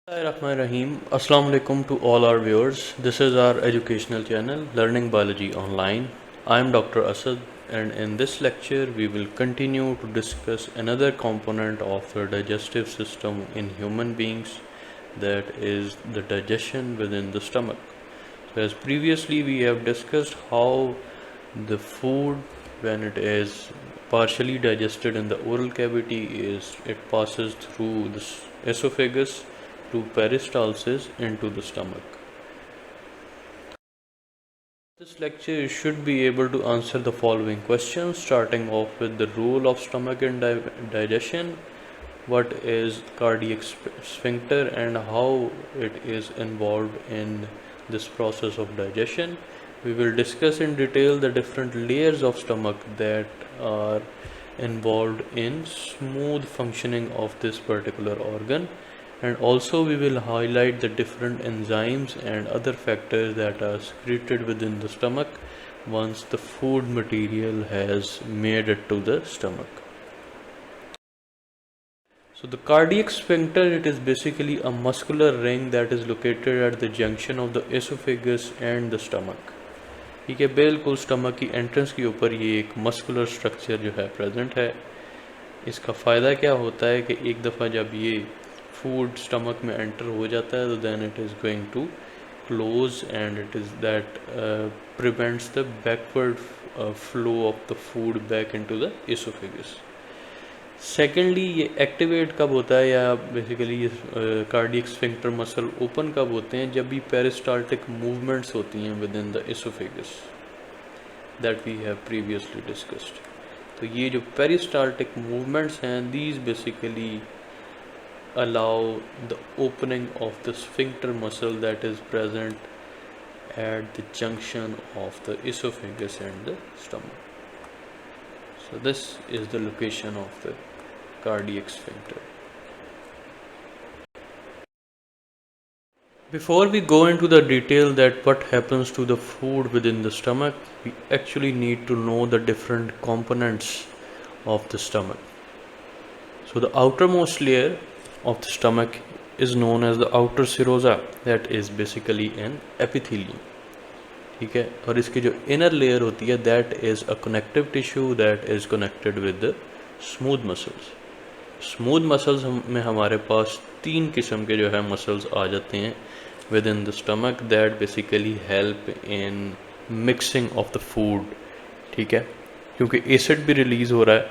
Bismillahirrahmanirrahim. Assalamu alaikum to all our viewers. This is our educational channel Learning Biology Online. I am Dr. Asad, and in this lecture we will continue to discuss another component of the digestive system in human beings, that is the digestion within the stomach. So as previously we have discussed how the food, when it is partially digested in the oral cavity, it passes through the esophagus through peristalsis into the stomach. This lecture should be able to answer the following questions, starting off with the role of stomach in digestion, what is cardiac sphincter and how it is involved in this process of digestion. We will discuss in detail the different layers of stomach that are involved in smooth functioning of this particular organ, and also we will highlight the different enzymes and other factors that are secreted within the stomach once the food material has made it to the stomach. So the cardiac sphincter, it is basically a muscular ring that is located at the junction of the esophagus and the stomach. ठीक है, बिल्कुल stomach की entrance के ऊपर ये एक muscular structure जो है प्रेजेंट है. इसका फ़ायदा क्या होता है कि एक दफ़ा जब ये फूड स्टमक में एंटर हो जाता है तो then it is going to close and it is that prevents the backward flow of the food back into the oesophagus. Secondly, ये एक्टिवेट कब होता है, या बेसिकली ये कार्डियक स्फिंक्टर मसल ओपन कब होते हैं, जब भी पेरिस्टाल्टिक मूवमेंट्स होती हैं within the oesophagus that we have previously discussed. तो ये जो पेरिस्टाल्टिक मूवमेंट्स हैं, these basically allow the opening of the sphincter muscle that is present at the junction of the esophagus and the stomach. So this is the location of the cardiac sphincter. Before we go into the detail that what happens to the food within the stomach, we actually need to know the different components of the stomach. So the outermost layer of the stomach is known as the outer serosa, that is basically an epithelium. ठीक है, और इसकी जो inner layer होती है that is a connective tissue that is connected with the smooth muscles. Smooth muscles में हमारे पास 3 किस्म के जो है muscles आ जाते हैं within the stomach that basically help in mixing of the food. ठीक है, क्योंकि acid भी release हो रहा है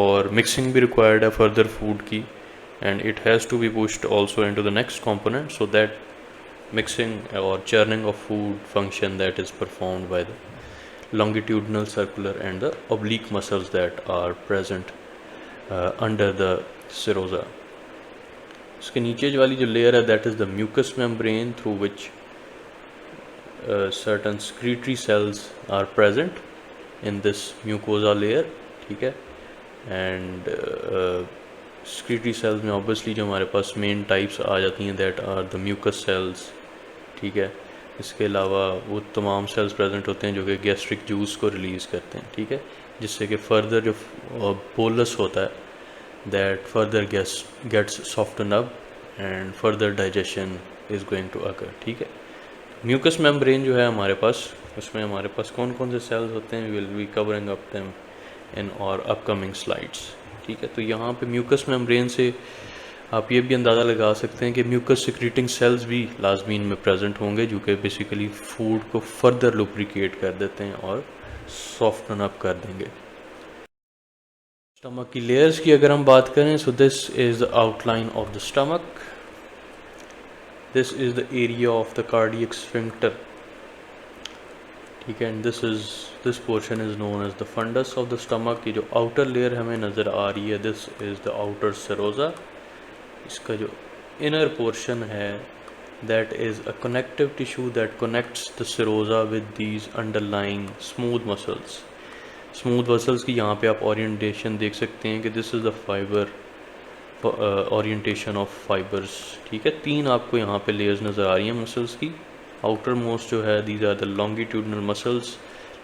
और mixing भी required है further food की, and it has to be pushed also into the next component so that mixing or churning of food function that is performed by the longitudinal, circular and the oblique muscles that are present under the serosa. इसके नीचे वाली जो layer है that is the mucous membrane through which certain secretory cells are present in this mucosa layer. ठीक है, and secretory cells में obviously जो हमारे पास main types आ जाती हैं that are the mucus cells. ठीक है, इसके अलावा वो तमाम cells present होते हैं जो कि gastric juice को release करते हैं. ठीक है, जिससे कि further जो bolus होता है that further gets softened up and further digestion is going to occur. ठीक है, mucous membrane जो है हमारे पास, उसमें हमारे पास कौन कौन से cells होते हैं, we will be covering up them in our upcoming slides. ठीक है, तो यहाँ पे म्यूकस मेम्ब्रेन से आप ये भी अंदाज़ा लगा सकते हैं कि म्यूकस सिक्रीटिंग सेल्स भी लाजमीन में प्रेजेंट होंगे जो कि बेसिकली फूड को फर्दर लुब्रिकेट कर देते हैं और सॉफ्टन अप कर देंगे. स्टमक की लेयर्स की अगर हम बात करें, so this is the outline of the stomach. This is the area of the cardiac sphincter. ठीक है, and this portion is known as the fundus of the stomach. ये जो आउटर लेयर हमें नज़र आ रही है, this is the outer serosa. इसका जो इनर पोर्शन है that is a connective tissue that connects the serosa with these underlying smooth muscles. Smooth muscles की यहाँ पे आप ओरिएंटेशन देख सकते हैं कि this is the fibre orientation of fibres. ठीक है, 3 आपको यहाँ पे लेयर्स नज़र आ रही हैं मसल्स की. आउटर मोस्ट जो है these are the longitudinal muscles.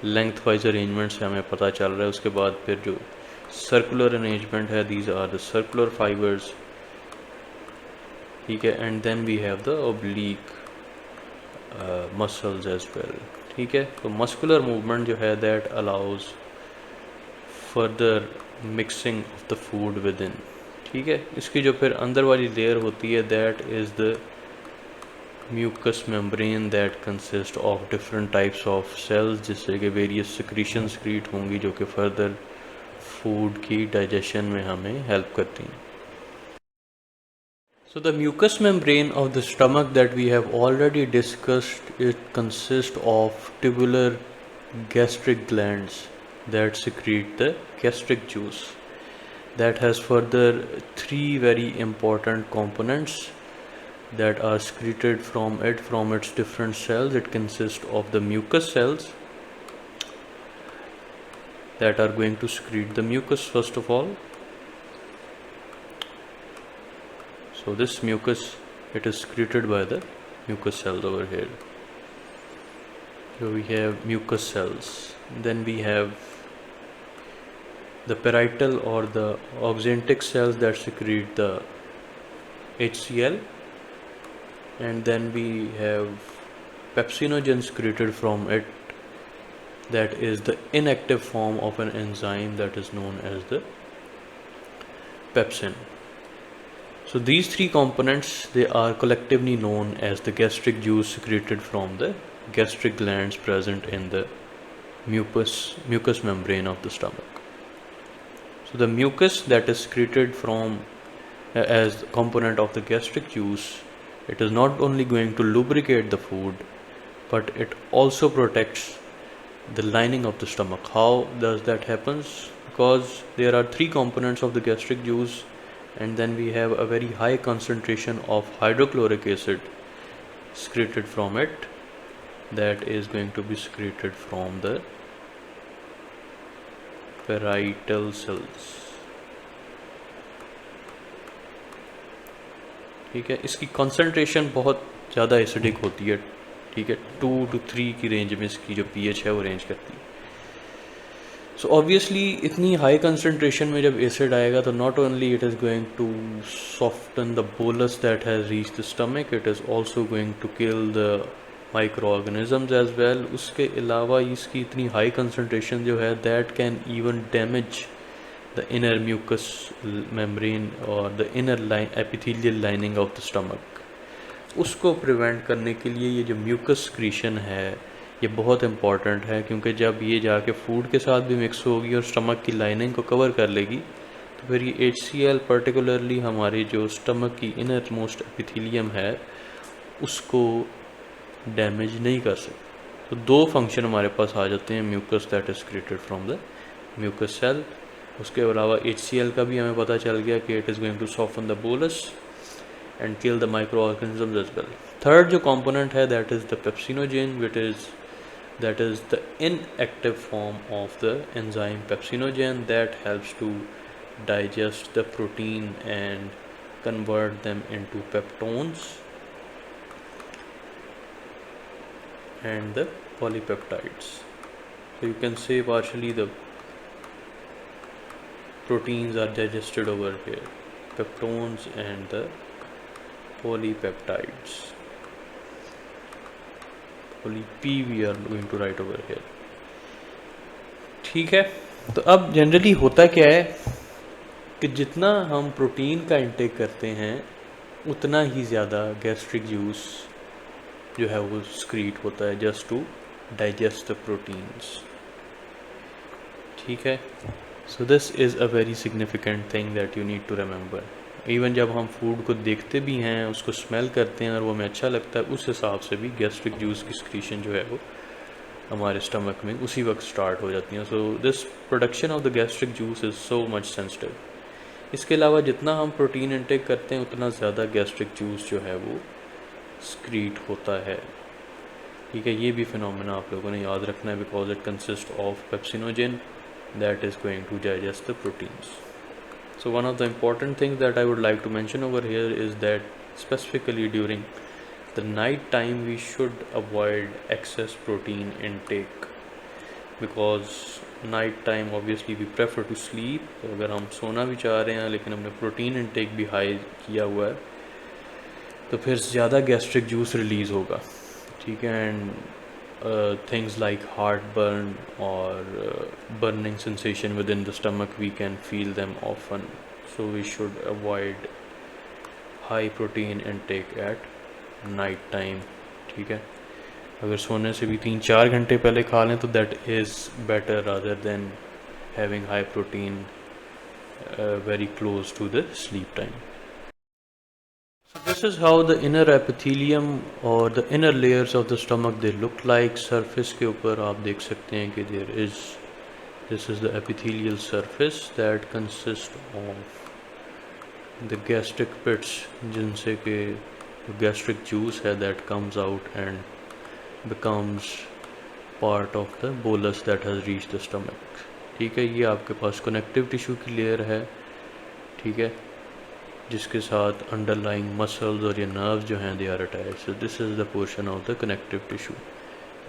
Lengthwise arrangement से हमें पता चल रहा है. उसके बाद फिर जो सर्कुलर अरेंजमेंट है, these are the circular fibres. ठीक है, and then we have the oblique muscles as well. ठीक है, तो मस्कुलर मूवमेंट जो है that allows further mixing of the food with in. ठीक है, इसकी जो फिर अंदर वाली लेयर होती है that is the mucous membrane that consist of different types of cells, जिससे कि वेरियस सिक्रीशन क्रिएट होंगी जो कि फर्दर फूड की डाइजेशन में हमें हेल्प करती हैं। So the mucous membrane of the stomach that we have already discussed, it consists of tubular gastric glands that secrete the gastric juice. That has further three very important components that are secreted from its different cells. It consists of the mucus cells that are going to secrete the mucus first of all. So this mucus, it is secreted by the mucus cells over here. So we have mucus cells. Then we have the parietal or the oxyntic cells that secrete the HCl, and then we have pepsinogen secreted from it, that is the inactive form of an enzyme that is known as the pepsin. So these three components, they are collectively known as the gastric juice secreted from the gastric glands present in the mucous membrane of the stomach. So the mucus that is secreted from as a component of the gastric juice, it is not only going to lubricate the food, but it also protects the lining of the stomach. How does that happen? Because there are three components of the gastric juice, and then we have a very high concentration of hydrochloric acid secreted from it, that is going to be secreted from the parietal cells. ठीक है, इसकी concentration बहुत ज़्यादा acidic होती है। ठीक है, 2 to 3 की रेंज में इसकी जो pH है वो रेंज करती है। सो ऑब्वियसली इतनी हाई कंसनट्रेशन में जब एसिड आएगा तो not only it is going to soften the bolus that has reach the stomach, it is also going to kill the micro organisms as well. उसके अलावा इसकी इतनी हाई कंसनट्रेशन जो है that can even damage the inner mucous membrane और the inner line epithelial lining of the stomach. उसको prevent करने के लिए ये जो म्यूकस सक्रीशन है ये बहुत इम्पॉर्टेंट है, क्योंकि जब ये जाके फूड के साथ भी मिक्स होगी और स्टमक की लाइनिंग को कवर कर लेगी तो फिर ये HCl पर्टिकुलरली हमारी जो स्टमक की इनर मोस्ट एपिथेलियम है उसको डैमेज नहीं कर सकते। तो दो फंक्शन हमारे पास आ जाते हैं mucus that is created from the mucus cell. उसके अलावा HCl का भी हमें पता चल गया कि it is going to soften the bolus and kill the micro organisms as well. Third जो कंपोनेंट है that is the pepsinogen, that is the inactive form of the enzyme pepsinogen that helps to digest the protein and convert them into peptones and the polypeptides. So you can say partially the proteins are digested over here, peptones and the polypeptides. P we are going to write over here. ठीक है, तो अब generally होता क्या है कि जितना हम प्रोटीन का इंटेक करते हैं उतना ही ज़्यादा गैस्ट्रिक जूस जो है वो सक्रीट होता है just to digest the proteins. ठीक है, so this is a very significant thing that you need to remember. Even जब हम फूड को देखते भी हैं, उसको स्मेल करते हैं और वो हमें अच्छा लगता है, उस हिसाब से भी गैस्ट्रिक जूस की सक्रीशन जो है वो हमारे स्टमक में उसी वक्त स्टार्ट हो जाती हैं। So this production of the gastric juice is so much sensitive. इसके अलावा जितना हम प्रोटीन इंटेक करते हैं उतना ज़्यादा गैस्ट्रिक जूस जो है वो सक्रीट होता है। ठीक है, ये भी फिनोमेना आप लोगों ने याद रखना है, because it consist of pepsinogen that is going to digest the proteins. So one of the important things that I would like to mention over here is that specifically during the night time we should avoid excess protein intake, because night time obviously we prefer to sleep। अगर हम सोना भी चाह रहे हैं लेकिन हमने protein intake भी हाई किया हुआ है तो फिर ज़्यादा गैस्ट्रिक जूस रिलीज़ होगा, ठीक है। And things like heartburn or burning sensation within the stomach, we can feel them often, so we should avoid high protein intake at night time, ठीक है। अगर सोने से भी 3-4 घंटे पहले खा लें तो that is better rather than having high protein very close to the sleep time. So this is how the inner epithelium or the inner layers of the stomach they look like. Surface के ऊपर आप देख सकते हैं कि this is the epithelial surface that consists of the gastric pits, जिनसे के gastric juice है that comes out and becomes part of the bolus that has reached the stomach, ठीक है। ये आपके पास कनेक्टिव टिश्यू की लेयर है, ठीक है, जिसके साथ अंडरलाइंग मसल्स और ये नर्व्स जो हैं they are attached. So this is the portion of the connective tissue.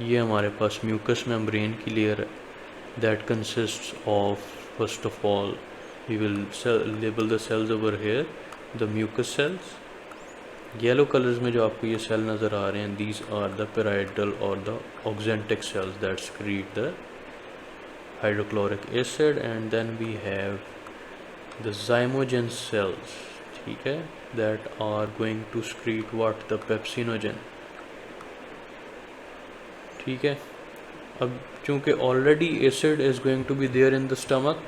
ये हमारे पास म्यूकस मेम्ब्रेन की लेयर है that consists of, first of all we will label the cells over here, the mucous cells. Yellow colours में जो आपको ये cell नज़र आ रहे हैं, दीज आर द पेराइडल और the oxyntic cells that secrete the hydrochloric acid, and then we have the zymogen cells, ठीक है, that are going to secrete what, the pepsinogen, ठीक है। अब चूँकि already acid is going to be there in the stomach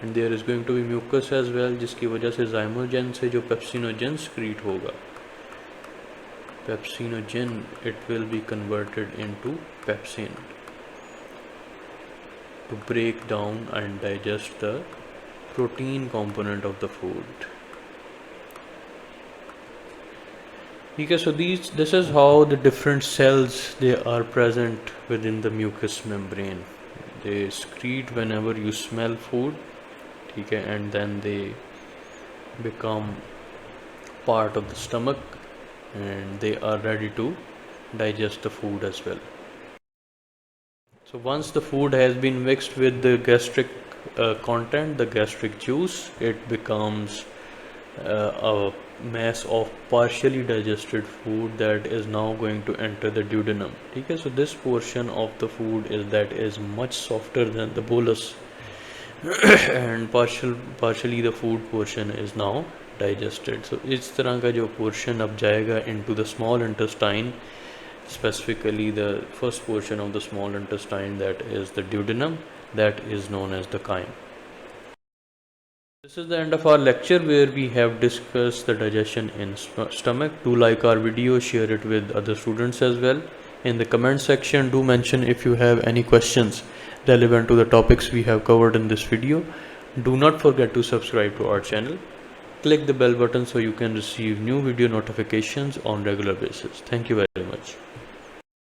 and there is going to be mucus as well, जिसकी वजह से zymogen से जो pepsinogen secrete होगा, pepsinogen, it will be converted into pepsin to break down and digest the protein component of the food, okay। So this is how the different cells they are present within the mucous membrane. They secrete whenever you smell food, okay, and then they become part of the stomach and they are ready to digest the food as well. So once the food has been mixed with the gastric content, the gastric juice, it becomes a mass of partially digested food that is now going to enter the duodenum, okay। So this portion of the food is much softer than the bolus and partially the food portion is now digested। So इस तरह का जो portion अब जाएगा into the small intestine, specifically the first portion of the small intestine, that is the duodenum, that is known as the chyme. This is the end of our lecture where we have discussed the digestion in stomach. Do like our video, share it with other students as well. In the comment section, do mention if you have any questions relevant to the topics we have covered in this video. Do not forget to subscribe to our channel. Click the bell button so you can receive new video notifications on regular basis. Thank you very much.